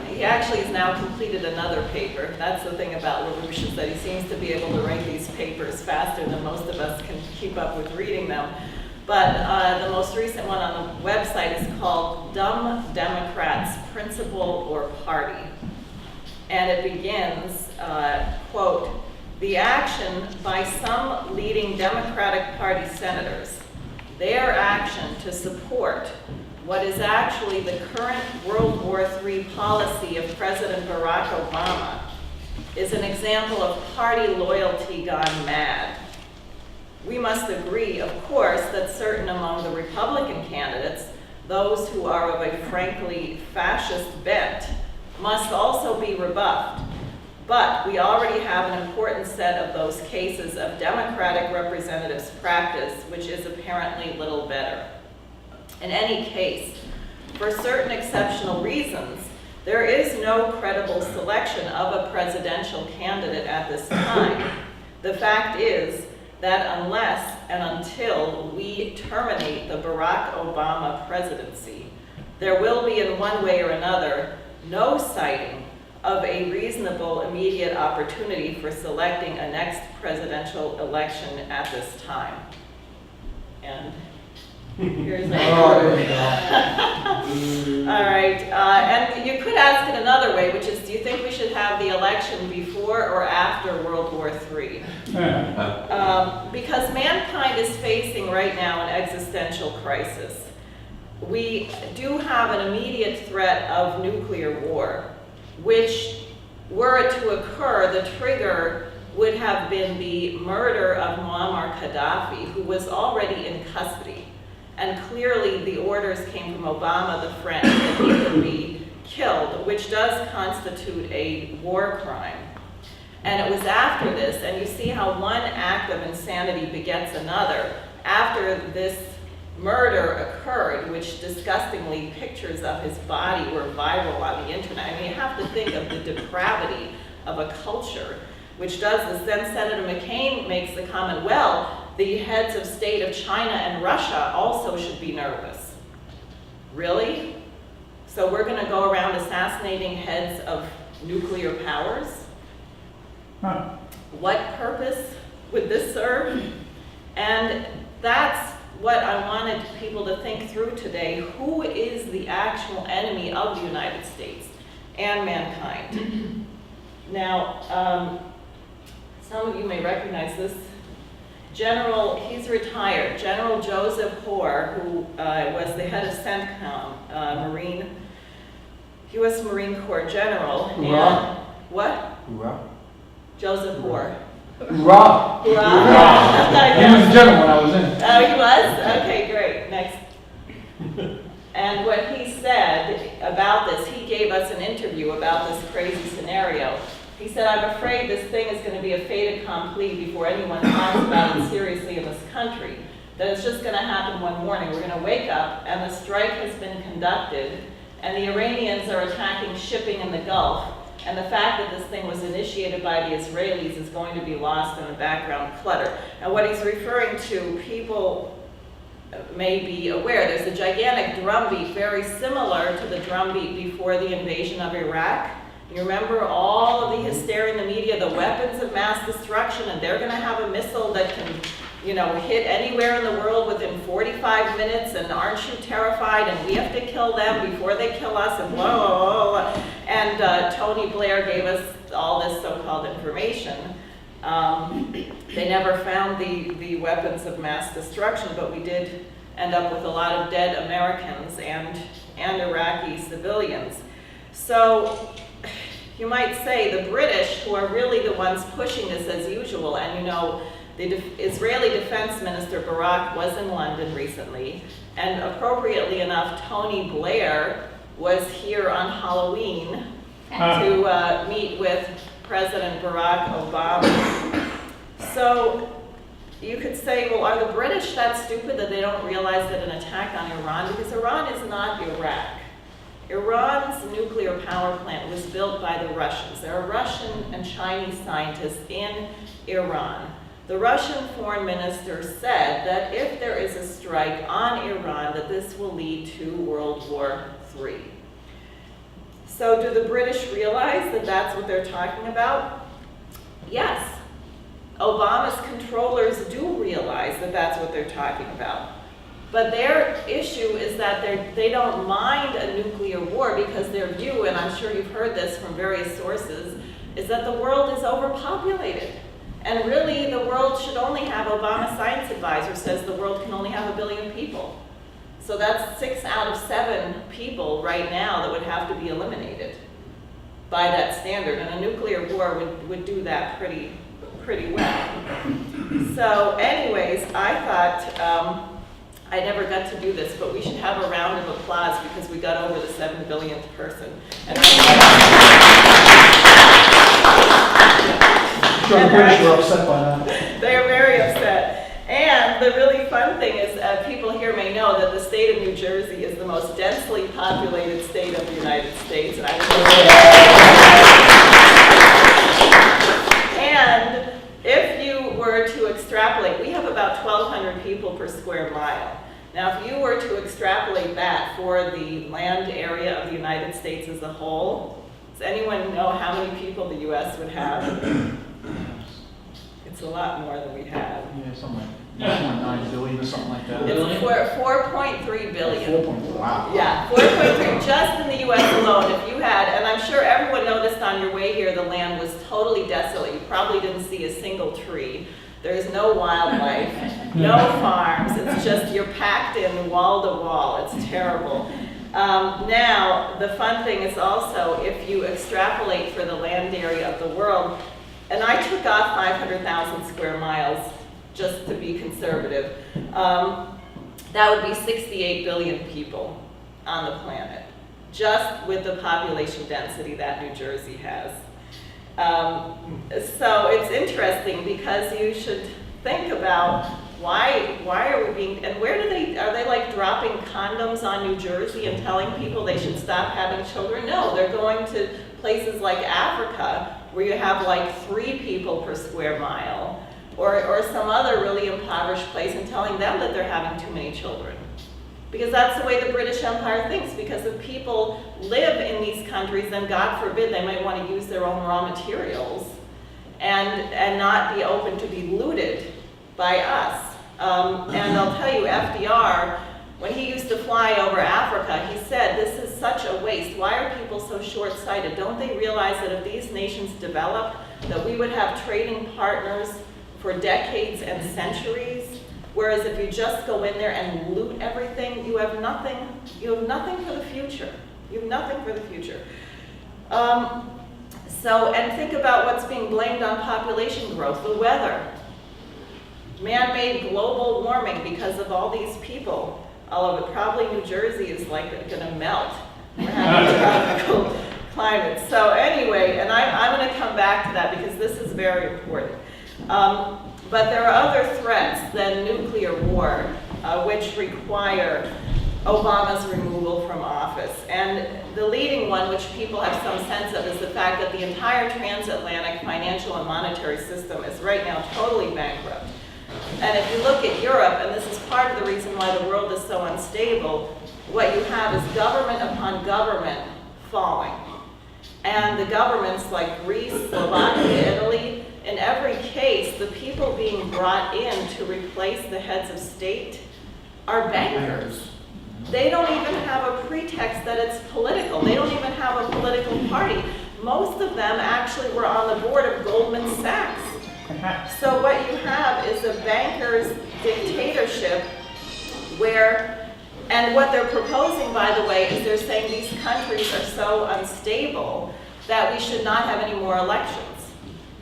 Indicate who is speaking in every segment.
Speaker 1: He actually has now completed another paper. That's the thing about LaRouche, is that he seems to be able to write these papers faster than most of us can keep up with reading them. But the most recent one on the website is called Dumb Democrats, Principle or Party. And it begins, quote, "The action by some leading Democratic Party senators, their action to support what is actually the current World War III policy of President Barack Obama, is an example of party loyalty gone mad. We must agree, of course, that certain among the Republican candidates, those who are of a frankly fascist bent, must also be rebuffed. But we already have an important set of those cases of Democratic representatives' practice, which is apparently little better. In any case, for certain exceptional reasons, there is no credible selection of a presidential candidate at this time. The fact is that unless and until we terminate the Barack Obama presidency, there will be, in one way or another, no sighting of a reasonable immediate opportunity for selecting a next presidential election at this time." And here's a All right, and you could ask it another way, which is, do you think we should have the election before or after World War III? Because mankind is facing right now an existential crisis. We do have an immediate threat of nuclear war, which, were it to occur, the trigger would have been the murder of Muammar Gaddafi, who was already in custody. And clearly the orders came from Obama, the friend, that he could be killed, which does constitute a war crime. And it was after this, and you see how one act of insanity begets another. After this murder occurred, which disgustingly pictures of his body were viral on the internet. I mean, you have to think of the depravity of a culture which does this. Then Senator McCain makes the comment, well, the heads of state of China and Russia also should be nervous. Really? So we're going to go around assassinating heads of nuclear powers?
Speaker 2: Huh.
Speaker 1: What purpose would this serve? And that's what I wanted people to think through today. Who is the actual enemy of the United States and mankind? Now, some of you may recognize this general. He's retired, General Joseph Hoare, who was the head of CENTCOM, U.S. Marine Corps general.
Speaker 2: Hoorah.
Speaker 1: And what?
Speaker 2: Hoorah.
Speaker 1: Joseph Hoare.
Speaker 2: Hoorah.
Speaker 1: Hoorah.
Speaker 2: He was a general when I was in.
Speaker 1: Oh, he was? Okay, great. Next. And what he said about this, he gave us an interview about this crazy scenario. He said, "I'm afraid this thing is going to be a fait accompli before anyone talks about it seriously in this country. That it's just going to happen one morning. We're going to wake up and the strike has been conducted and the Iranians are attacking shipping in the Gulf. And the fact that this thing was initiated by the Israelis is going to be lost in the background clutter." And what he's referring to, people may be aware, there's a gigantic drumbeat very similar to the drumbeat before the invasion of Iraq. You remember all of the hysteria in the media, the weapons of mass destruction, and they're going to have a missile that can, hit anywhere in the world within 45 minutes, and aren't you terrified? And we have to kill them before they kill us, and blah, blah, blah, blah. And Tony Blair gave us all this so-called information. They never found the weapons of mass destruction, but we did end up with a lot of dead Americans and Iraqi civilians. So you might say the British, who are really the ones pushing this as usual, and the Israeli Defense Minister Barak was in London recently, and appropriately enough, Tony Blair was here on Halloween to meet with President Barack Obama. So you could say, well, are the British that stupid that they don't realize that an attack on Iran, because Iran is not Iraq. Iran's nuclear power plant was built by the Russians. There are Russian and Chinese scientists in Iran. The Russian foreign minister said that if there is a strike on Iran, that this will lead to World War III. So do the British realize that that's what they're talking about? Yes. Obama's controllers do realize that that's what they're talking about. But their issue is that they don't mind a nuclear war because their view, and I'm sure you've heard this from various sources, is that the world is overpopulated. And really, the world should only have, Obama's science advisor says the world can only have 1 billion people. So that's 6 out of 7 people right now that would have to be eliminated by that standard. And a nuclear war would do that pretty well. So anyways, I thought, I never got to do this, but we should have a round of applause because we got over the 7 billionth person. And
Speaker 2: Sure, the British were upset by that.
Speaker 1: they are very upset. And the really fun thing is, people here may know that the state of New Jersey is the most densely populated state of the United States. And if you were to extrapolate, we have about 1,200 people per square mile. Now, if you were to extrapolate that for the land area of the United States as a whole, does anyone know how many people the US would have? It's a lot more than we have.
Speaker 2: Yeah, something like 1.9 billion or something like that.
Speaker 1: It's 4.3 billion.
Speaker 2: 4. Wow.
Speaker 1: Yeah, 4.3 just in the US alone. If you had, and I'm sure everyone noticed on your way here, the land was totally desolate. You probably didn't see a single tree. There's no wildlife, no farms. It's just, you're packed in wall to wall. It's terrible. Now, the fun thing is also, if you extrapolate for the land area of the world, and I took off 500,000 square miles just to be conservative, that would be 68 billion people on the planet, just with the population density that New Jersey has. So it's interesting because you should think about why are we being, and where are they like dropping condoms on New Jersey and telling people they should stop having children? No, they're going to places like Africa where you have like 3 people per square mile, or some other really impoverished place, and telling them that they're having too many children. Because that's the way the British Empire thinks, because if people live in these countries, then God forbid they might want to use their own raw materials and not be open to be looted by us. And I'll tell you, FDR, when he used to fly over Africa, he said, this is such a waste. Why are people so short-sighted? Don't they realize that if these nations developed, that we would have trading partners for decades and centuries? Whereas if you just go in there and loot everything, you have nothing for the future. You have nothing for the future. And think about what's being blamed on population growth, the weather. Man-made global warming because of all these people. All of it, probably New Jersey is like gonna melt. We're having a tropical climate. So anyway, and I'm gonna come back to that because this is very important. But there are other threats than nuclear war, which require Obama's removal from office. And the leading one, which people have some sense of, is the fact that the entire transatlantic financial and monetary system is right now totally bankrupt. And if you look at Europe, and this is part of the reason why the world is so unstable, what you have is government upon government falling. And the governments like Greece, Slovakia, Italy, in every case, the people being brought in to replace the heads of state are bankers. They don't even have a pretext that it's political. They don't even have a political party. Most of them actually were on the board of Goldman Sachs. So what you have is a banker's dictatorship where, and what they're proposing, by the way, is they're saying these countries are so unstable that we should not have any more elections.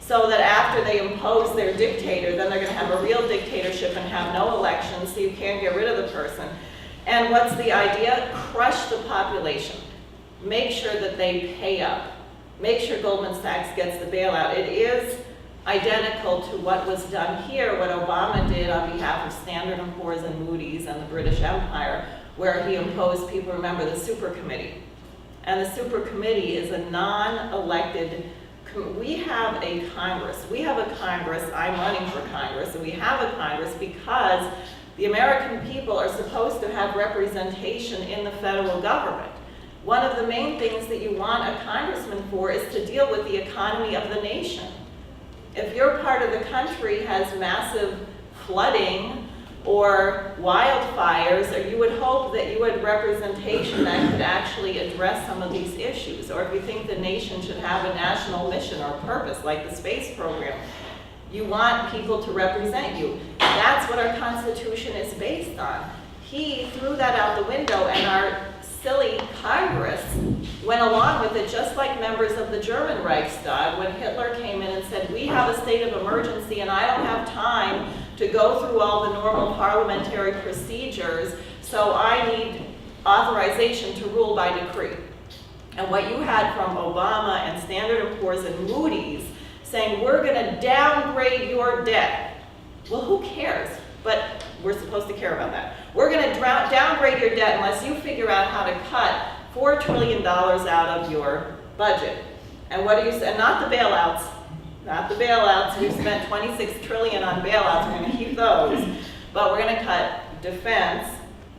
Speaker 1: So that after they impose their dictator, then they're going to have a real dictatorship and have no elections, so you can't get rid of the person. And what's the idea? Crush the population. Make sure that they pay up. Make sure Goldman Sachs gets the bailout. It is identical to what was done here, what Obama did on behalf of Standard & Poor's and Moody's and the British Empire, where he imposed, people remember, the super committee. And the super committee is a non-elected, we have a Congress. We have a Congress, I'm running for Congress, and we have a Congress because the American people are supposed to have representation in the federal government. one of the main things that you want a congressman for is to deal with the economy of the nation. If your part of the country has massive flooding or wildfires, or you would hope that you had representation that could actually address some of these issues. Or if you think the nation should have a national mission or purpose, like the space program, you want people to represent you. That's what our Constitution is based on. He threw that out the window, and our silly Congress went along with it, just like members of the German Reichstag when Hitler came in and said, we have a state of emergency and I don't have time to go through all the normal parliamentary procedures, so I need authorization to rule by decree. And what you had from Obama and Standard & Poor's and Moody's saying, we're gonna downgrade your debt. Well, who cares? But we're supposed to care about that. We're going to downgrade your debt unless you figure out how to cut $4 trillion out of your budget. And what do you say? And not the bailouts. Not the bailouts. We've spent $26 trillion on bailouts. We're going to keep those. But we're going to cut defense,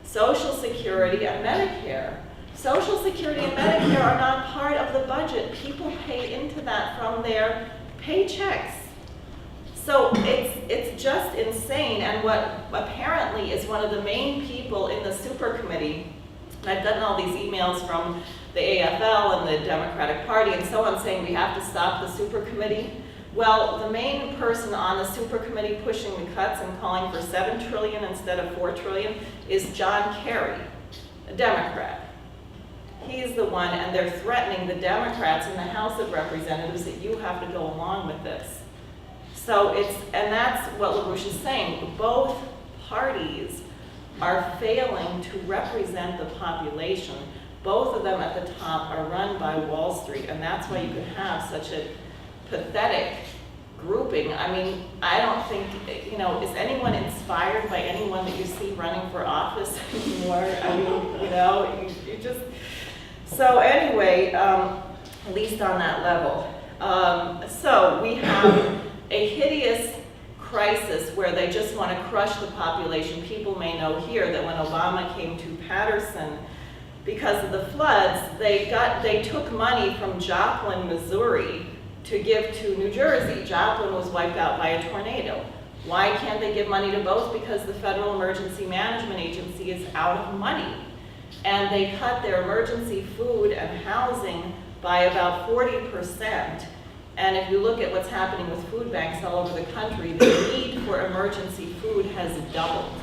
Speaker 1: Social Security, and Medicare. Social Security and Medicare are not part of the budget. People pay into that from their paychecks. So it's just insane, and what apparently is one of the main people in the super committee, and I've gotten all these emails from the AFL and the Democratic Party and so on saying we have to stop the super committee. Well, the main person on the super committee pushing the cuts and calling for $7 trillion instead of $4 trillion is John Kerry, a Democrat. He's the one, and they're threatening the Democrats in the House of Representatives that you have to go along with this. So and that's what LaRouche is saying. Both parties are failing to represent the population. Both of them at the top are run by Wall Street, and that's why you could have such a pathetic grouping. I mean, I don't think, is anyone inspired by anyone that you see running for office anymore? I mean, you just, so anyway, at least on that level. So we have a hideous crisis where they just want to crush the population. People may know here that when Obama came to Patterson, because of the floods, they took money from Joplin, Missouri, to give to New Jersey. Joplin was wiped out by a tornado. Why can't they give money to both? Because the Federal Emergency Management Agency is out of money. And they cut their emergency food and housing by about 40%. And if you look at what's happening with food banks all over the country, the need for emergency food has doubled.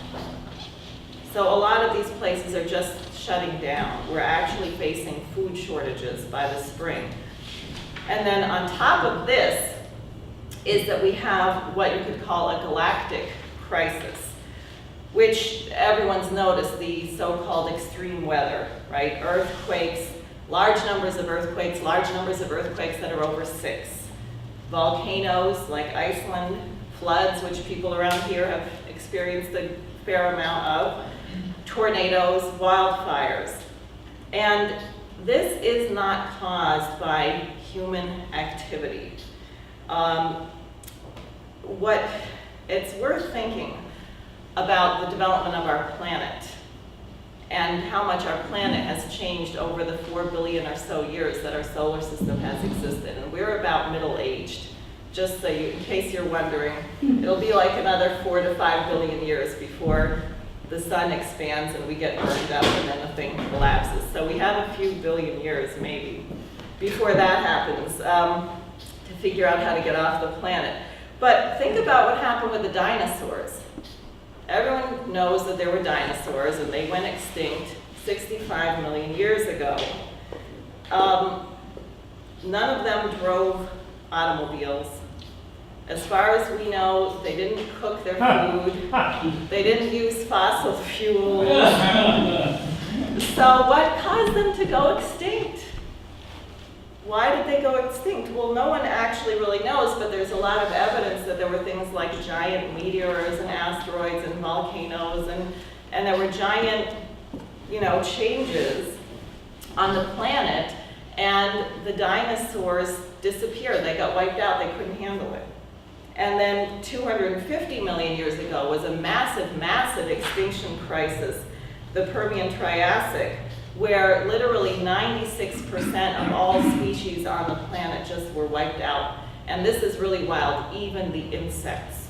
Speaker 1: So a lot of these places are just shutting down. We're actually facing food shortages by the spring. And then on top of this is that we have what you could call a galactic crisis, which everyone's noticed, the so-called extreme weather, right? Earthquakes, large numbers of earthquakes that are over 6. Volcanoes like Iceland, floods, which people around here have experienced a fair amount of, tornadoes, wildfires. And this is not caused by human activity. It's worth thinking about the development of our planet and how much our planet has changed over the 4 billion or so years that our solar system has existed. And we're about middle-aged, just so in case you're wondering. It'll be like another 4 to 5 billion years before the sun expands and we get burned up and then the thing collapses. So we have a few billion years, maybe, before that happens, to figure out how to get off the planet. But think about what happened with the dinosaurs. Everyone knows that there were dinosaurs and they went extinct 65 million years ago. None of them drove automobiles. As far as we know, they didn't cook their food. They didn't use fossil fuels. So what caused them to go extinct? Why did they go extinct? Well, no one actually really knows, but there's a lot of evidence that there were things like giant meteors and asteroids and volcanoes, and there were giant, changes on the planet, and the dinosaurs disappeared. They got wiped out. They couldn't handle it. And then 250 million years ago was a massive, massive extinction crisis, the Permian Triassic, where literally 96% of all species on the planet just were wiped out. And this is really wild, even the insects.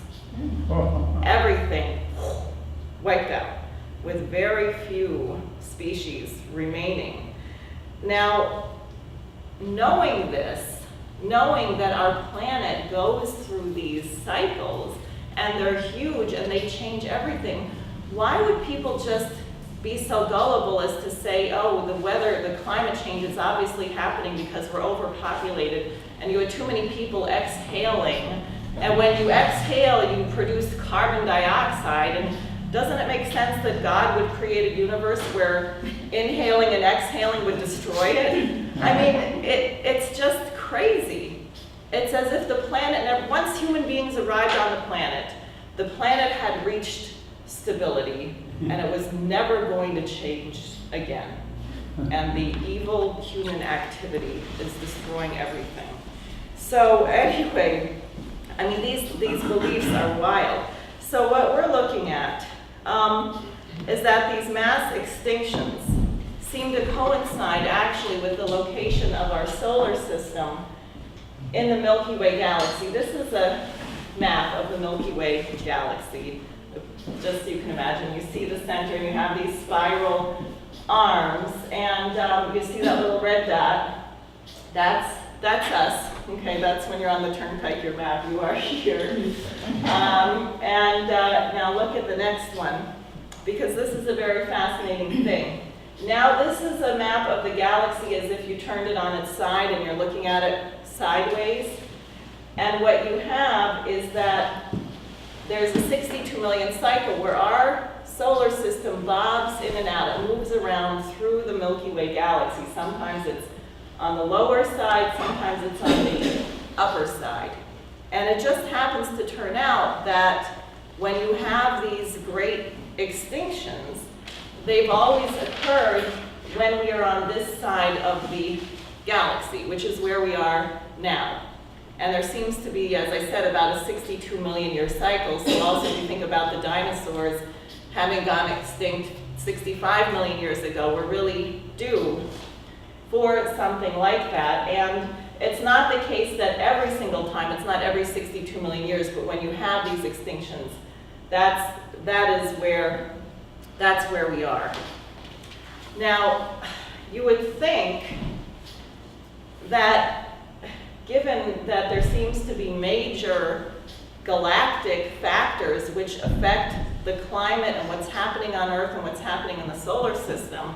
Speaker 1: Everything wiped out, with very few species remaining. Now, knowing this, knowing that our planet goes through these cycles, and they're huge and they change everything, why would people just be so gullible as to say, oh, the weather, the climate change is obviously happening because we're overpopulated and you had too many people exhaling, and when you exhale, you produce carbon dioxide, and doesn't it make sense that God would create a universe where inhaling and exhaling would destroy it? I mean, it's just crazy. It's as if the planet, once human beings arrived on the planet had reached stability, and it was never going to change again. And the evil human activity is destroying everything. So anyway, I mean, these beliefs are wild. So what we're looking at is that these mass extinctions seem to coincide actually with the location of our solar system in the Milky Way galaxy. This is a map of the Milky Way galaxy. Just so you can imagine, you see the center and you have these spiral arms, and you see that little red dot. That's us. Okay, that's when you're on the turnpike, your map, you are here. Now look at the next one, because this is a very fascinating thing. Now this is a map of the galaxy as if you turned it on its side and you're looking at it sideways. And what you have is that there's a 62 million cycle where our solar system bobs in and out. It moves around through the Milky Way galaxy. Sometimes it's on the lower side, sometimes it's on the upper side. And it just happens to turn out that when you have these great extinctions, they've always occurred when we are on this side of the galaxy, which is where we are now. And there seems to be, as I said, about a 62 million year cycle. So also if you think about the dinosaurs having gone extinct 65 million years ago, we're really due for something like that. And it's not the case that every single time, it's not every 62 million years, but when you have these extinctions, that's where we are. Now, you would think that given that there seems to be major galactic factors which affect the climate and what's happening on Earth and what's happening in the solar system,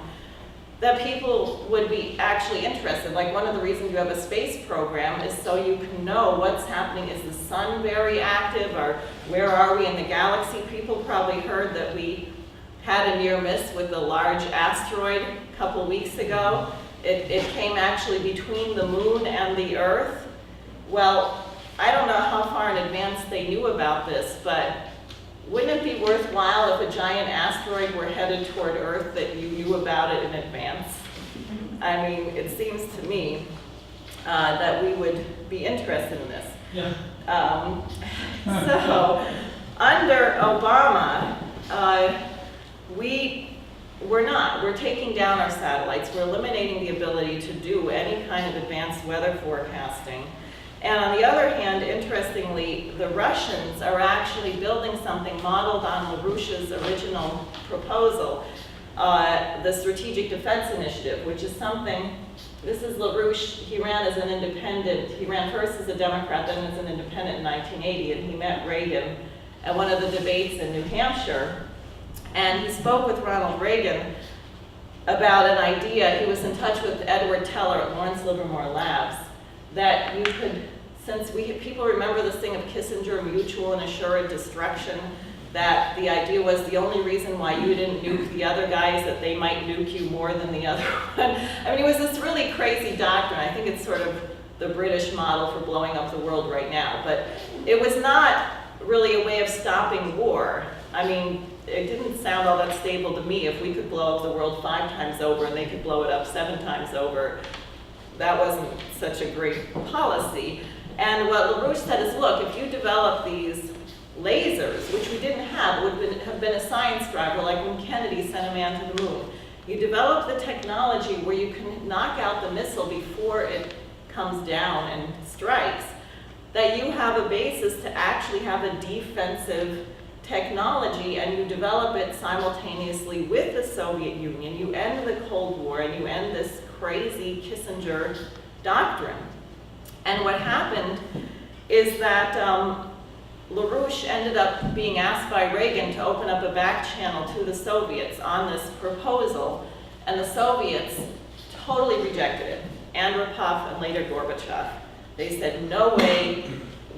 Speaker 1: that people would be actually interested. Like, one of the reasons you have a space program is so you can know what's happening. Is the sun very active, or where are we in the galaxy? People probably heard that we had a near miss with a large asteroid a couple weeks ago. It came actually between the moon and the Earth. Well, I don't know how far in advance they knew about this, but wouldn't it be worthwhile if a giant asteroid were headed toward Earth that you knew about it in advance? I mean, it seems to me that we would be interested in this.
Speaker 3: Yeah.
Speaker 1: So, under Obama, we're taking down our satellites. We're eliminating the ability to do any kind of advanced weather forecasting. And on the other hand, interestingly, the Russians are actually building something modeled on LaRouche's original proposal, the Strategic Defense Initiative, which is something, this is LaRouche. He ran as an independent. He ran first as a Democrat, then as an independent in 1980, and he met Reagan at one of the debates in New Hampshire. And he spoke with Ronald Reagan about an idea. He was in touch with Edward Teller at Lawrence Livermore Labs, that you could, since people remember this thing of Kissinger, mutual and assured destruction, that the idea was the only reason why you didn't nuke the other guy is that they might nuke you more than the other one. I mean, it was this really crazy doctrine. I think it's sort of the British model for blowing up the world right now. But it was not really a way of stopping war. I mean, it didn't sound all that stable to me. If we could blow up the world 5 times over and they could blow it up 7 times over, that wasn't such a great policy. And what LaRouche said is, look, if you develop these lasers, which we didn't have, would have been a science driver, like when Kennedy sent a man to the moon. you develop the technology where you can knock out the missile before it comes down and strikes, that you have a basis to actually have a defensive technology, and you develop it simultaneously with the Soviet Union. You end the Cold War and you end this crazy Kissinger doctrine. And what happened is that LaRouche ended up being asked by Reagan to open up a back channel to the Soviets on this proposal, and the Soviets totally rejected it. Andropov and later Gorbachev. They said, no way.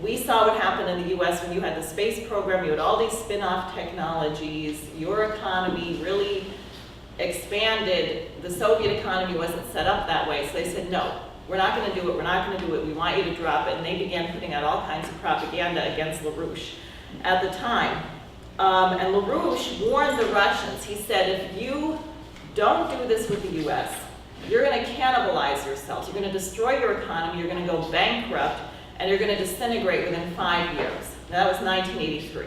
Speaker 1: We saw what happened in the US when you had the space program, you had all these spin-off technologies, your economy really expanded. The Soviet economy wasn't set up that way, so they said, no, we're not gonna do it, we're not gonna do it, we want you to drop it. And they began putting out all kinds of propaganda against LaRouche at the time. And LaRouche warned the Russians. He said, if you don't do this with the US, you're gonna cannibalize yourselves, you're gonna destroy your economy, you're gonna go bankrupt, and you're going to disintegrate within 5 years. Now, that was 1983.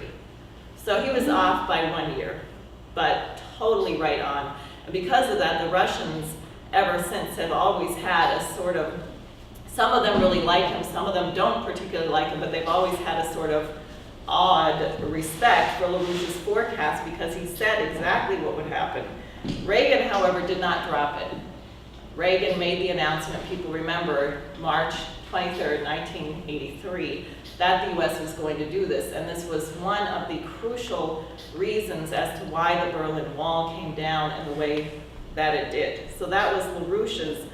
Speaker 1: So he was off by 1 year, but totally right on. And because of that, the Russians ever since have always had a sort of, some of them really like him, some of them don't particularly like him, but they've always had a sort of odd respect for LaRouche's forecast because he said exactly what would happen. Reagan, however, did not drop it. Reagan made the announcement, people remember, March 23rd, 1983, that the US was going to do this. And this was one of the crucial reasons as to why the Berlin Wall came down in the way that it did. So that was LaRouche's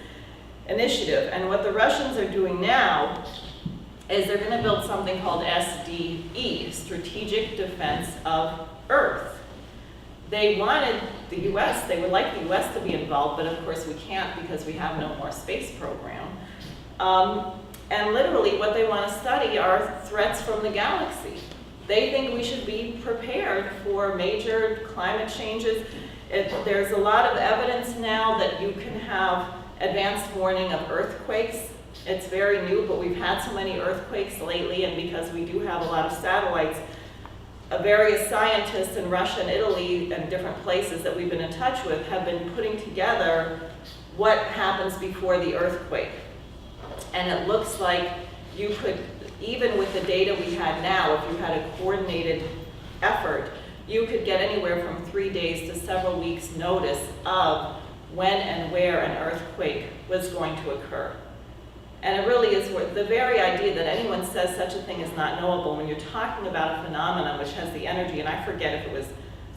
Speaker 1: initiative. And what the Russians are doing now is they're going to build something called SDE, Strategic Defense of Earth. They wanted the US, they would like the US to be involved, but of course we can't because we have no more space program. And literally what they want to study are threats from the galaxy. They think we should be prepared for major climate changes. There's a lot of evidence now that you can have advanced warning of earthquakes. It's very new, but we've had so many earthquakes lately, and because we do have a lot of satellites, various scientists in Russia and Italy and different places that we've been in touch with have been putting together what happens before the earthquake. And it looks like you could, even with the data we had now, if you had a coordinated effort, you could get anywhere from 3 days to several weeks notice of when and where an earthquake was going to occur. And it really is the very idea that anyone says such a thing is not knowable when you're talking about a phenomenon which has the energy, and I forget if it was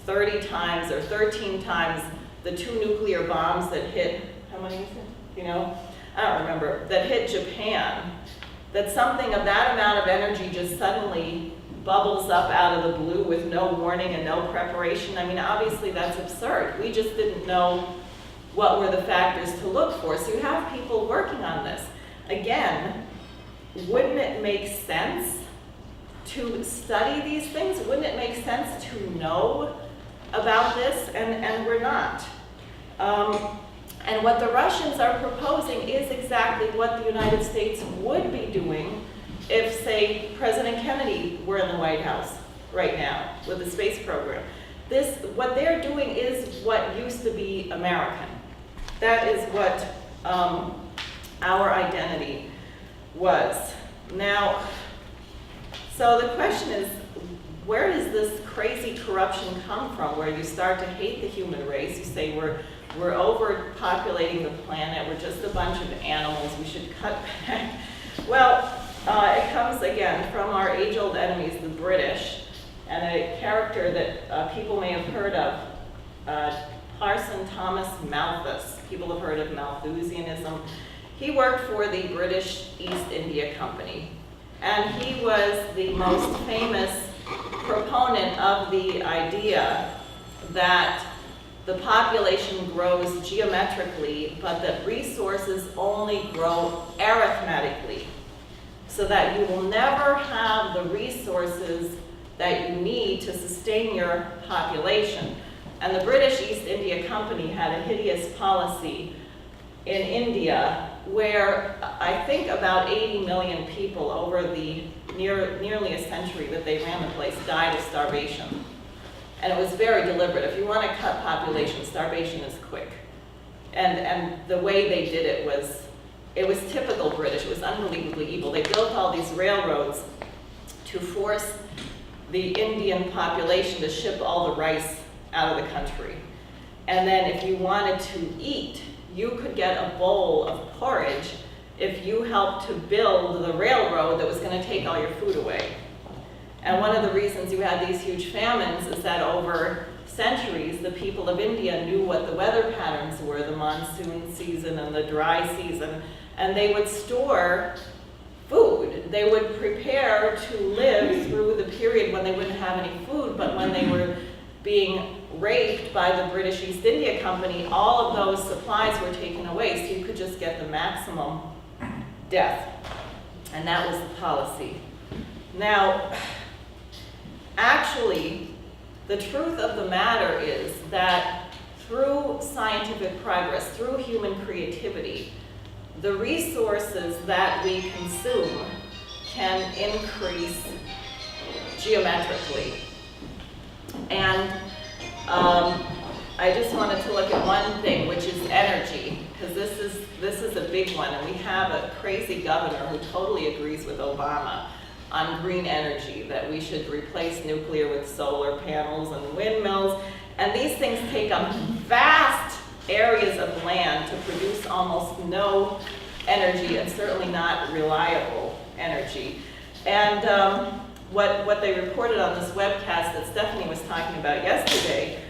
Speaker 1: 30 times or 13 times the 2 nuclear bombs that hit, how many is it? You know? I don't remember, that hit Japan, that something of that amount of energy just suddenly bubbles up out of the blue with no warning and no preparation. I mean, obviously that's absurd. We just didn't know what were the factors to look for. So you have people working on this. Again, wouldn't it make sense to study these things? Wouldn't it make sense to know about this? And we're not. And what the Russians are proposing is exactly what the United States would be doing if, say, President Kennedy were in the White House right now with the space program. What they're doing is what used to be American. That is what our identity was. Now, so the question is, where does this crazy corruption come from, where you start to hate the human race? You say we're overpopulating the planet, we're just a bunch of animals, we should cut back. Well, it comes again from our age-old enemies, the British, and a character that people may have heard of, Parson Thomas Malthus. People have heard of Malthusianism. He worked for the British East India Company, and he was the most famous proponent of the idea that the population grows geometrically, but that resources only grow arithmetically, so that you will never have the resources that you need to sustain your population. And the British East India Company had a hideous policy in India where I think about 80 million people over the nearly a century that they ran the place died of starvation. And it was very deliberate. If you want to cut population, starvation is quick. And the way they did it was typical British. It was unbelievably evil. They built all these railroads to force the Indian population to ship all the rice out of the country. And then if you wanted to eat, you could get a bowl of porridge if you helped to build the railroad that was going to take all your food away. And one of the reasons you had these huge famines is that over centuries, the people of India knew what the weather patterns were, the monsoon season and the dry season, and they would store food. They would prepare to live through the period when they wouldn't have any food, but when they were being raped by the British East India Company, all of those supplies were taken away, so you could just get the maximum death. And that was the policy. Now, actually, the truth of the matter is that through scientific progress, through human creativity, the resources that we consume can increase geometrically. And I just wanted to look at one thing, which is energy, because this is a big one, and we have a crazy governor who totally agrees with Obama on green energy, that we should replace nuclear with solar panels and windmills, and these things take up vast areas of land to produce almost no energy, and certainly not reliable energy. And what they reported on this webcast that Stephanie was talking about yesterday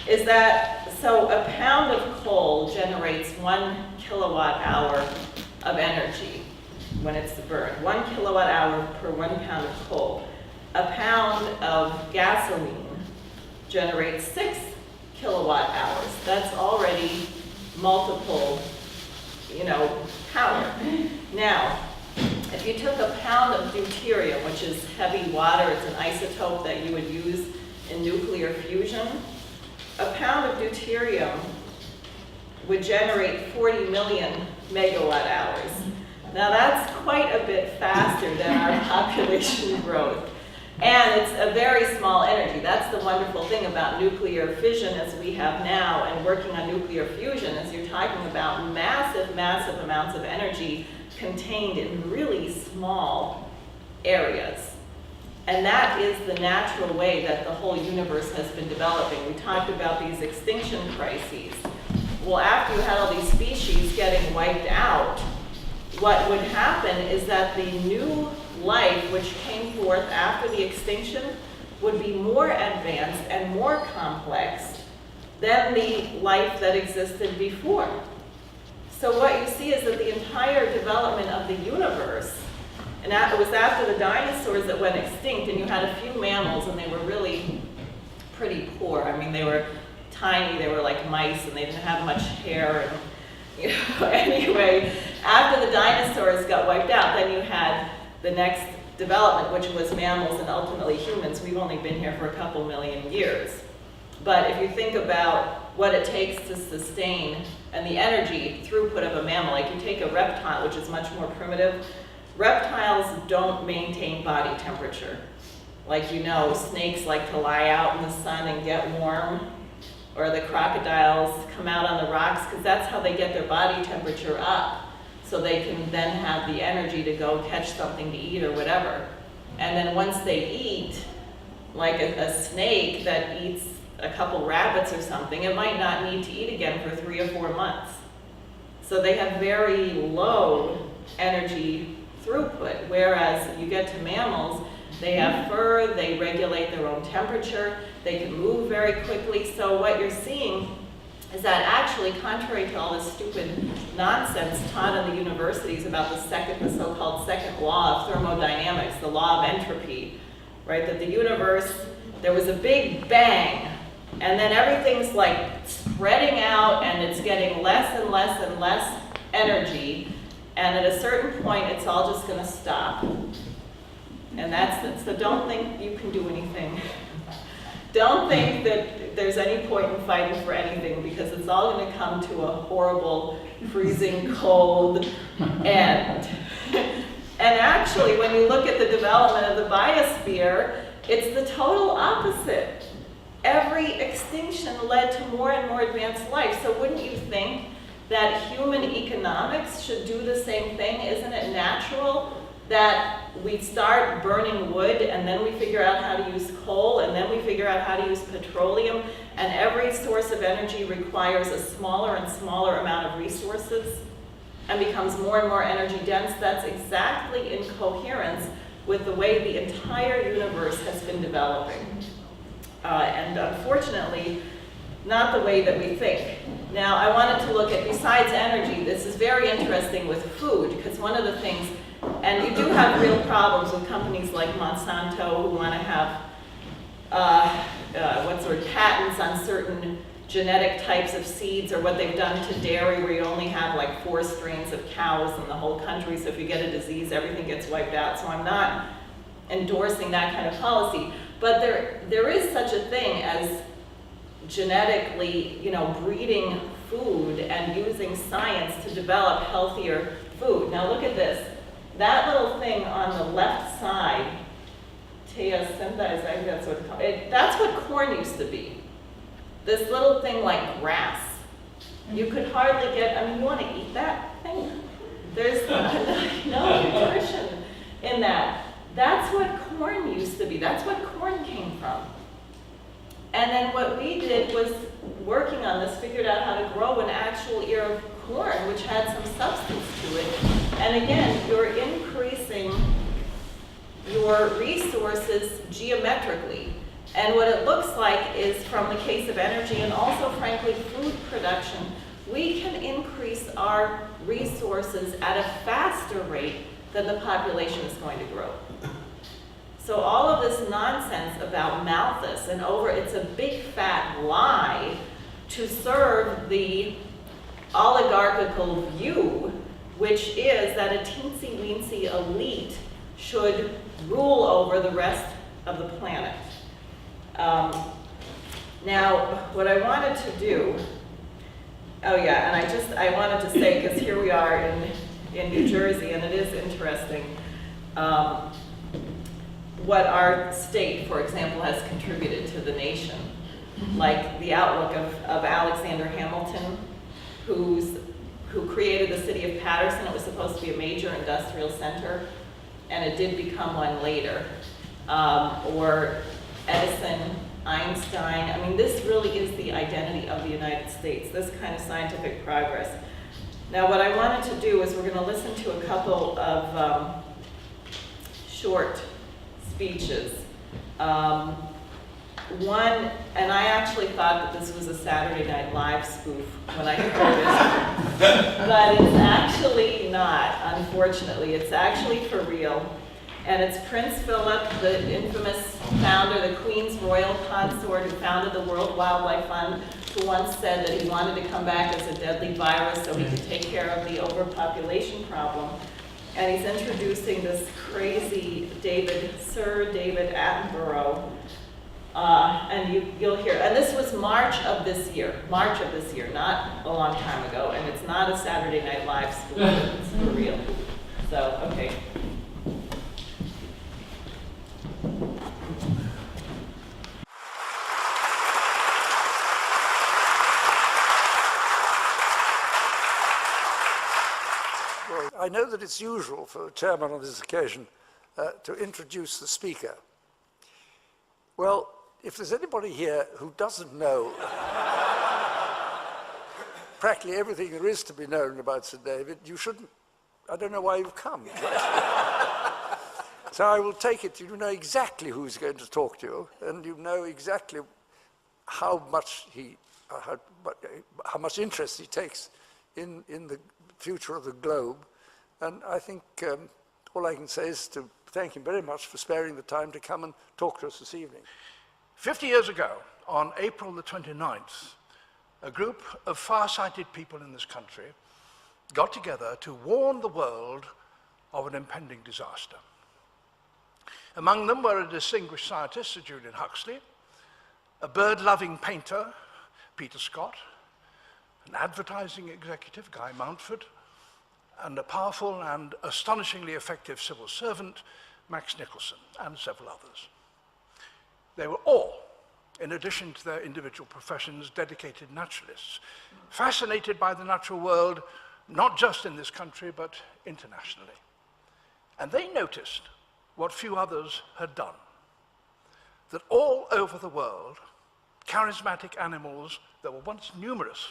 Speaker 1: is that, so a pound of coal generates 1 kilowatt hour of energy when it's burned. 1 kilowatt hour per 1 pound of coal. A pound of gasoline generates 6 kilowatt hours. That's already multiple, power. Now, if you took a pound of deuterium, which is heavy water, it's an isotope that you would use in nuclear fusion, a pound of deuterium would generate 40 million megawatt hours. Now that's quite a bit faster than our population growth. And it's a very small energy. That's the wonderful thing about nuclear fission as we have now, and working on nuclear fusion, is you're talking about massive, massive amounts of energy contained in really small areas. And that is the natural way that the whole universe has been developing. We talked about these extinction crises. Well, after you had all these species getting wiped out, what would happen is that the new life which came forth after the extinction would be more advanced and more complex than the life that existed before. So what you see is that the entire development of the universe, and it was after the dinosaurs that went extinct, and you had a few mammals, and they were really pretty poor. I mean, they were tiny, they were like mice, and they didn't have much hair. And, anyway, after the dinosaurs got wiped out, then you had the next development, which was mammals and ultimately humans. We've only been here for a couple million years. But if you think about what it takes to sustain and the energy throughput of a mammal, like you take a reptile, which is much more primitive, reptiles don't maintain body temperature. Like snakes like to lie out in the sun and get warm, or the crocodiles come out on the rocks, because that's how they get their body temperature up, so they can then have the energy to go catch something to eat or whatever. And then once they eat, like a snake that eats a couple rabbits or something, it might not need to eat again for 3 or 4 months. So they have very low energy throughput, whereas you get to mammals, they have fur, they regulate their own temperature, they can move very quickly. So what you're seeing is that actually, contrary to all this stupid nonsense taught in the universities about the so-called second law of thermodynamics, the law of entropy, right? That the universe, there was a big bang, and then everything's like spreading out, and it's getting less and less and less energy, and at a certain point, it's all just gonna stop. And that's it. So don't think you can do anything. Don't think that there's any point in fighting for anything, because it's all going to come to a horrible, freezing cold end. And actually, when you look at the development of the biosphere, it's the total opposite. every extinction led to more and more advanced life. So wouldn't you think that human economics should do the same thing? Isn't it natural that we start burning wood and then we figure out how to use coal and then we figure out how to use petroleum, and every source of energy requires a smaller and smaller amount of resources and becomes more and more energy dense? That's exactly in coherence with the way the entire universe has been developing. And unfortunately, not the way that we think. Now, I wanted to look at, besides energy, this is very interesting with food, because one of the things, and you do have real problems with companies like Monsanto who want to have patents on certain genetic types of seeds, or what they've done to dairy, where you only have like 4 strains of cows in the whole country, so if you get a disease, everything gets wiped out. So I'm not endorsing that kind of policy. But there is such a thing as genetically, breeding food and using science to develop healthier food. Now look at this. That little thing on the left side, teosynthesize, I think that's what it's called. That's what corn used to be. This little thing like grass. You could hardly get, you want to eat that thing? There's no nutrition in that. That's what corn used to be. That's what corn came from. And then what we did was, working on this, figured out how to grow an actual ear of corn, which had some substance to it. And again, you're increasing your resources geometrically. And what it looks like is, from the case of energy and also, frankly, food production, we can increase our resources at a faster rate than the population is going to grow. So all of this nonsense about Malthus and it's a big fat lie to serve the oligarchical view, which is that a teensy-weensy elite should rule over the rest of the planet. Now, what I wanted to do, and I wanted to say, because here we are in New Jersey, and it is interesting, what our state, for example, has contributed to the nation. Like the outlook of Alexander Hamilton, who created the city of Paterson. It was supposed to be a major industrial center, and it did become one later. Or Edison, Einstein. This really is the identity of the United States, this kind of scientific progress. Now, what I wanted to do is, we're going to listen to a couple of short speeches. One, and I actually thought that this was a Saturday Night Live spoof when I heard it, but it's actually not, unfortunately. It's actually for real. And it's Prince Philip, the infamous founder, the Queen's royal consort, who founded the World Wildlife Fund, who once said that he wanted to come back as a deadly virus so he could take care of the overpopulation problem. And he's introducing this crazy Sir David Attenborough. And you'll hear, and this was March of this year, not a long time ago, and it's not a Saturday Night Live spoof, it's for real. So, okay.
Speaker 3: I know that it's usual for a chairman on this occasion to introduce the speaker. Well, if there's anybody here who doesn't know practically everything there is to be known about Sir David, you shouldn't, I don't know why you've come. So I will take it you know exactly who's going to talk to you, and you know exactly how much interest he takes in the future of the globe. And I think all I can say is to thank him very much for sparing the time to come and talk to us this evening.
Speaker 4: 50 years ago, on April the 29th, a group of far-sighted people in this country got together to warn the world of an impending disaster. Among them were a distinguished scientist, Sir Julian Huxley, a bird-loving painter, Peter Scott, an advertising executive, Guy Mountford, and a powerful and astonishingly effective civil servant, Max Nicholson, and several others. They were all in addition to their individual professions, dedicated naturalists, fascinated by the natural world, not just in this country, but internationally. And they noticed what few others had done, that all over the world, charismatic animals that were once numerous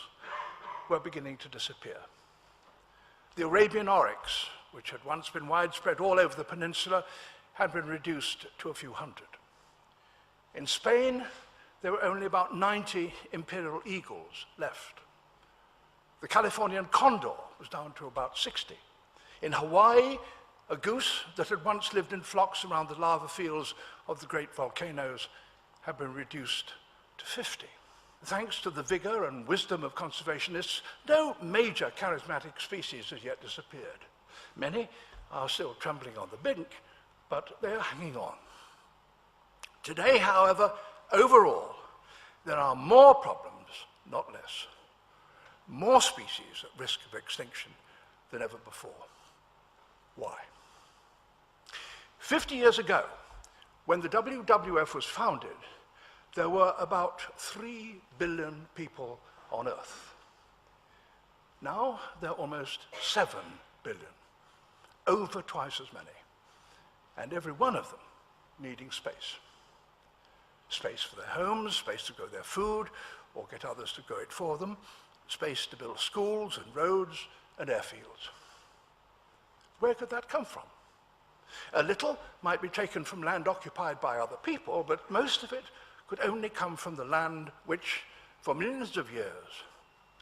Speaker 4: were beginning to disappear. The Arabian oryx, which had once been widespread all over the peninsula, had been reduced to a few hundred. In Spain, there were only about 90 imperial eagles left. The Californian condor was down to about 60. In Hawaii, a goose that had once lived in flocks around the lava fields of the great volcanoes had been reduced to 50. Thanks to the vigor and wisdom of conservationists, no major charismatic species has yet disappeared. Many are still trembling on the brink, but they are hanging on. Today, however, overall, there are more problems, not less. More species at risk of extinction than ever before. Why? 50 years ago, when the WWF was founded, there were about 3 billion people on Earth. Now there are almost 7 billion, over twice as many, and every one of them needing space. Space for their homes, space to grow their food, or get others to grow it for them, space to build schools and roads and airfields. Where could that come from? A little might be taken from land occupied by other people, but most of it could only come from the land which, for millions of years,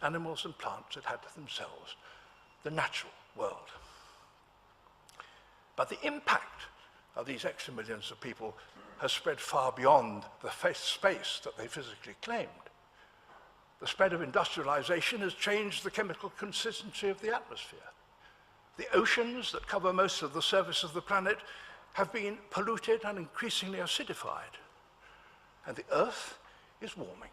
Speaker 4: animals and plants had had to themselves, the natural world. But the impact of these extra millions of people has spread far beyond the space that they physically claimed. The spread of industrialization has changed the chemical consistency of the atmosphere. The oceans that cover most of the surface of the planet have been polluted and increasingly acidified. And the Earth is warming.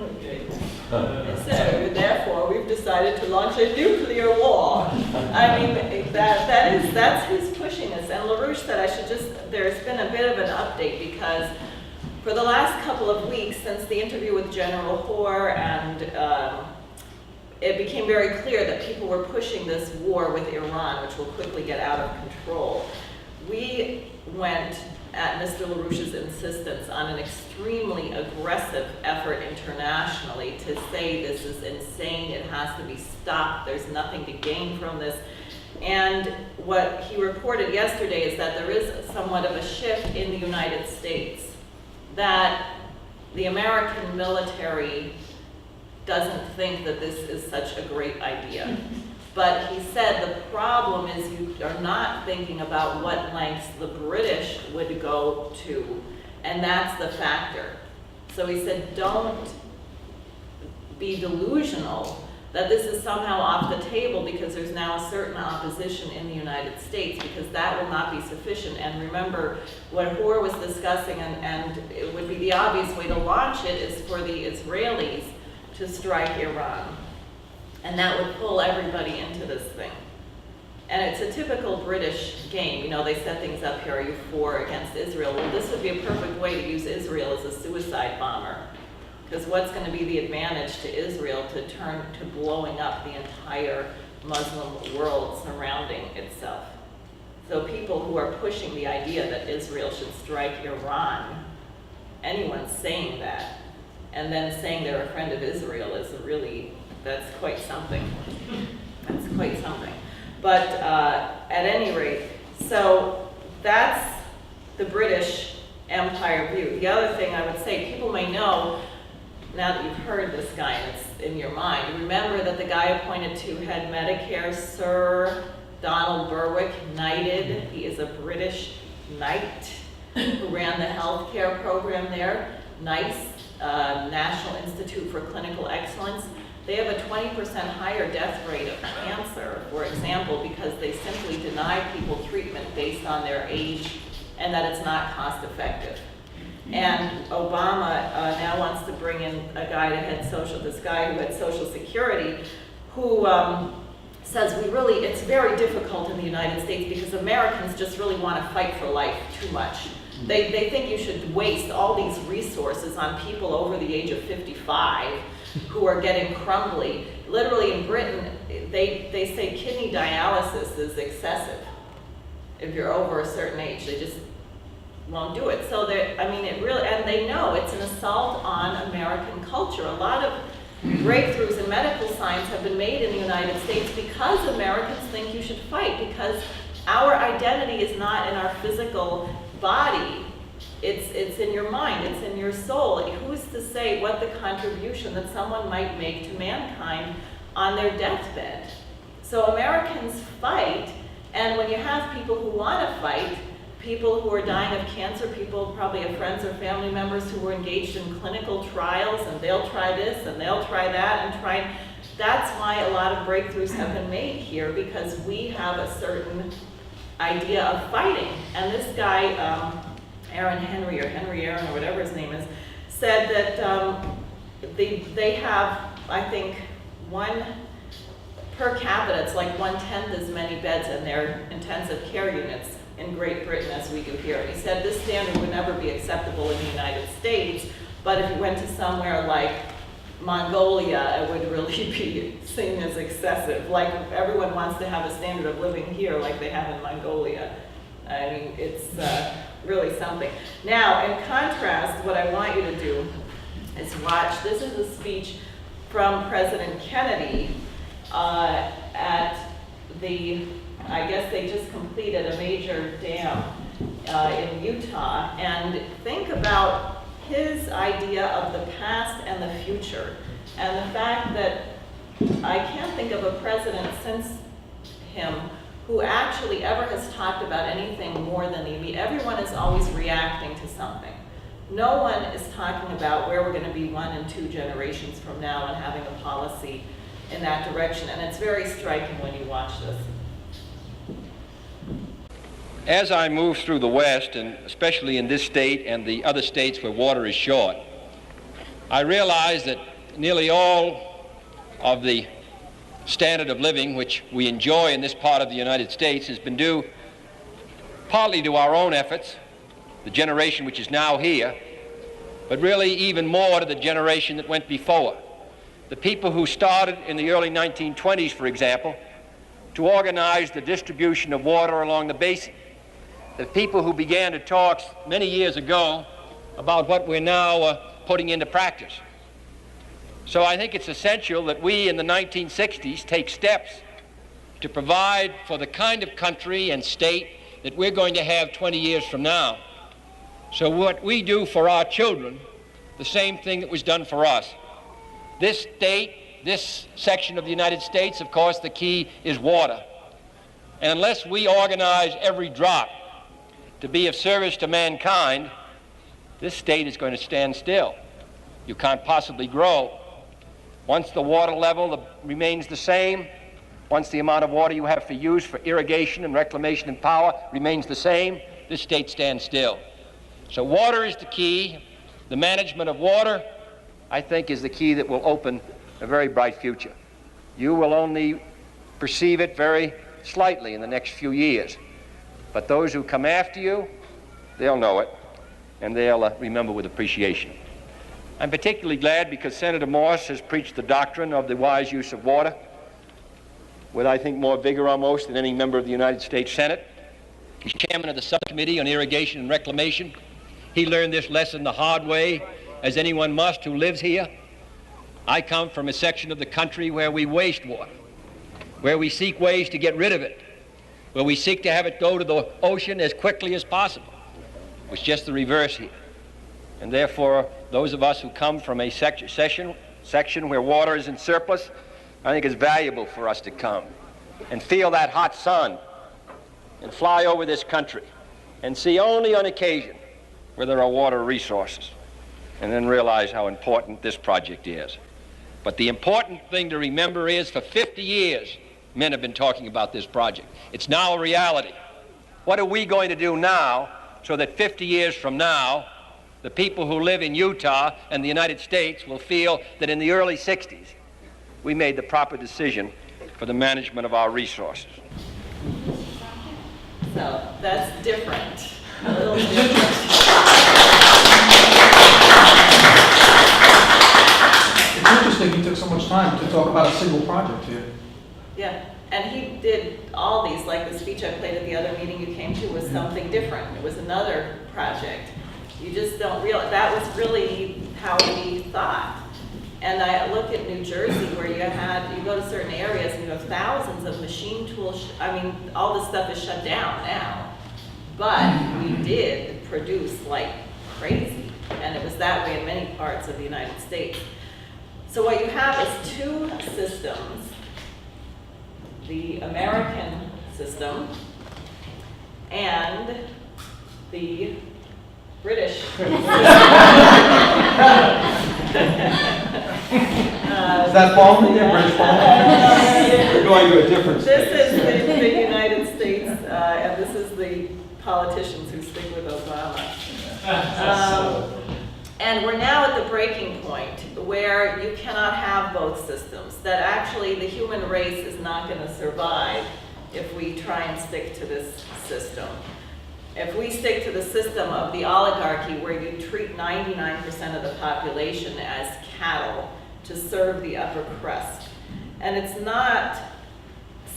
Speaker 1: Okay. So, therefore, we've decided to launch a nuclear war. I mean, that's who's pushing us. And LaRouche said there's been a bit of an update because for the last couple of weeks, since the interview with General Hoare, and it became very clear that people were pushing this war with Iran, which will quickly get out of control. We went, at Mr. LaRouche's insistence, on an extremely aggressive effort internationally to say this is insane, it has to be stopped, there's nothing to gain from this. And what he reported yesterday is that there is somewhat of a shift in the United States, that the American military doesn't think that this is such a great idea. But he said the problem is you are not thinking about what lengths the British would go to, and that's the factor. So he said, don't be delusional that this is somehow off the table because there's now a certain opposition in the United States, because that will not be sufficient. And remember, what Hoare was discussing, and it would be the obvious way to launch it, is for the Israelis to strike Iran. And that would pull everybody into this thing. And it's a typical British game. You know, they set things up here, are you for or against Israel? Well, this would be a perfect way to use Israel as a suicide bomber. Because what's going to be the advantage to Israel to turn to blowing up the entire Muslim world surrounding itself? So people who are pushing the idea that Israel should strike Iran, anyone saying that, and then saying they're a friend of Israel is really, that's quite something. That's quite something. But at any rate, so that's the British Empire view. The other thing I would say, people may know, now that you've heard this guy and it's in your mind, remember that the guy appointed to head Medicare, Sir Donald Berwick, knighted. He is a British knight who ran the healthcare program there. NICE, National Institute for Clinical Excellence. They have a 20% higher death rate of cancer, for example, because they simply deny people treatment based on their age and that it's not cost effective. And Obama now wants to bring in a guy to head this guy who had Social Security, who says it's very difficult in the United States because Americans just really want to fight for life too much. They think you should waste all these resources on people over the age of 55 who are getting crumbly. Literally in Britain, they say kidney dialysis is excessive. If you're over a certain age, they just won't do it. So I mean, it really, and they know it's an assault on American culture. A lot of breakthroughs in medical science have been made in the United States because Americans think you should fight, because our identity is not in our physical body. It's in your mind, it's in your soul. Who's to say what the contribution that someone might make to mankind on their deathbed? So Americans fight, and when you have people who want to fight, people who are dying of cancer, people probably have friends or family members who were engaged in clinical trials, and they'll try this and they'll try that and try. That's why a lot of breakthroughs have been made here, because we have a certain idea of fighting. And this guy, Aaron Henry, or Henry Aaron, or whatever his name is, said that they have, I think, one per capita, it's like 1/10 as many beds in their intensive care units in Great Britain as we do here. He said this standard would never be acceptable in the United States, but if you went to somewhere like Mongolia, it would really be seen as excessive. Like everyone wants to have a standard of living here like they have in Mongolia. I mean, it's really something. Now, in contrast, what I want you to do is watch. This is a speech from President Kennedy at the, I guess they just completed a major dam in Utah. And think about his idea of the past and the future. And the fact that I can't think of a president since him who actually ever has talked about anything more than the immediate. Everyone is always reacting to something. No one is talking about where we're going to be 1 and 2 generations from now and having a policy in that direction. And it's very striking when you watch this.
Speaker 5: As I move through the West, and especially in this state and the other states where water is short, I realize that nearly all of the standard of living which we enjoy in this part of the United States has been due partly to our own efforts, the generation which is now here, but really even more to the generation that went before. The people who started in the early 1920s, for example, to organize the distribution of water along the basin. The people who began to talk many years ago about what we're now putting into practice. So I think it's essential that we in the 1960s take steps to provide for the kind of country and state that we're going to have 20 years from now. So what we do for our children, the same thing that was done for us. This state, this section of the United States, of course, the key is water. And unless we organize every drop to be of service to mankind, this state is going to stand still. You can't possibly grow. Once the water level remains the same, once the amount of water you have for use for irrigation and reclamation and power remains the same, this state stands still. So water is the key. The management of water, I think, is the key that will open a very bright future. You will only perceive it very slightly in the next few years. But those who come after you, they'll know it, and they'll remember with appreciation. I'm particularly glad because Senator Morse has preached the doctrine of the wise use of water with, I think, more vigor almost than any member of the United States Senate. He's chairman of the subcommittee on irrigation and reclamation. He learned this lesson the hard way, as anyone must who lives here. I come from a section of the country where we waste water, where we seek ways to get rid of it, where we seek to have it go to the ocean as quickly as possible. It's just the reverse here. And therefore, those of us who come from a section where water is in surplus, I think it's valuable for us to come and feel that hot sun and fly over this country and see only on occasion where there are water resources, and then realize how important this project is. But the important thing to remember is for 50 years, men have been talking about this project. It's now a reality. What are we going to do now so that 50 years from now, the people who live in Utah and the United States will feel that in the early 60s, we made the proper decision for the management of our resources?
Speaker 1: So that's different, a little different.
Speaker 2: single project here.
Speaker 1: Yeah, and he did all these, like the speech I played at the other meeting you came to was something different. It was another project. You just don't realize, that was really how we thought. And I look at New Jersey where you go to certain areas and you have thousands of machine tools. I mean, all this stuff is shut down now. But we did produce like crazy. And it was that way in many parts of the United States. So what you have is two systems. The American system and the British system.
Speaker 2: Is that Baldwin? Yeah, British Baldwin?
Speaker 6: We're going to a different state.
Speaker 1: This is the United States, and this is the politicians who stick with Obama. And we're now at the breaking point where you cannot have both systems, that actually the human race is not going to survive if we try and stick to this system. If we stick to the system of the oligarchy where you treat 99% of the population as cattle to serve the upper crust. And it's not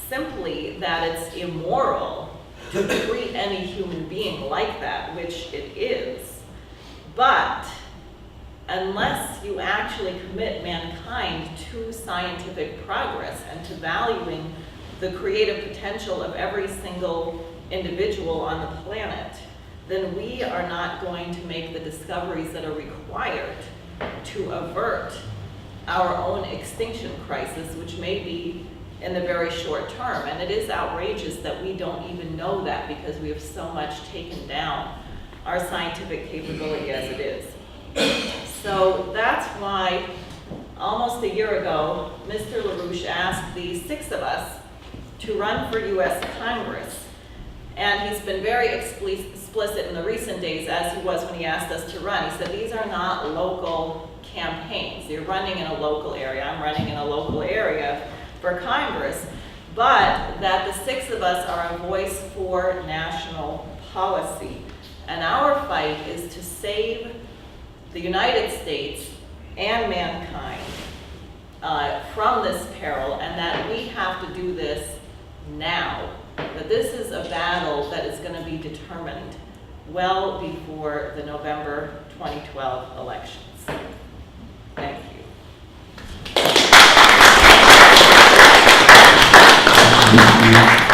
Speaker 1: simply that it's immoral to treat any human being like that, which it is, but unless you actually commit mankind to scientific progress and to valuing the creative potential of every single individual on the planet, then we are not going to make the discoveries that are required to avert our own extinction crisis, which may be in the very short term. And it is outrageous that we don't even know that because we have so much taken down our scientific capability as it is. So that's why almost a year ago, Mr. LaRouche asked the 6 of us to run for US Congress. And he's been very explicit in the recent days, as he was when he asked us to run. He said, these are not local campaigns. You're running in a local area. I'm running in a local area for Congress. But that the 6 of us are a voice for national policy. And our fight is to save the United States and mankind from this peril, and that we have to do this now. That this is a battle that is going to be determined well before the November 2012 elections. Thank you.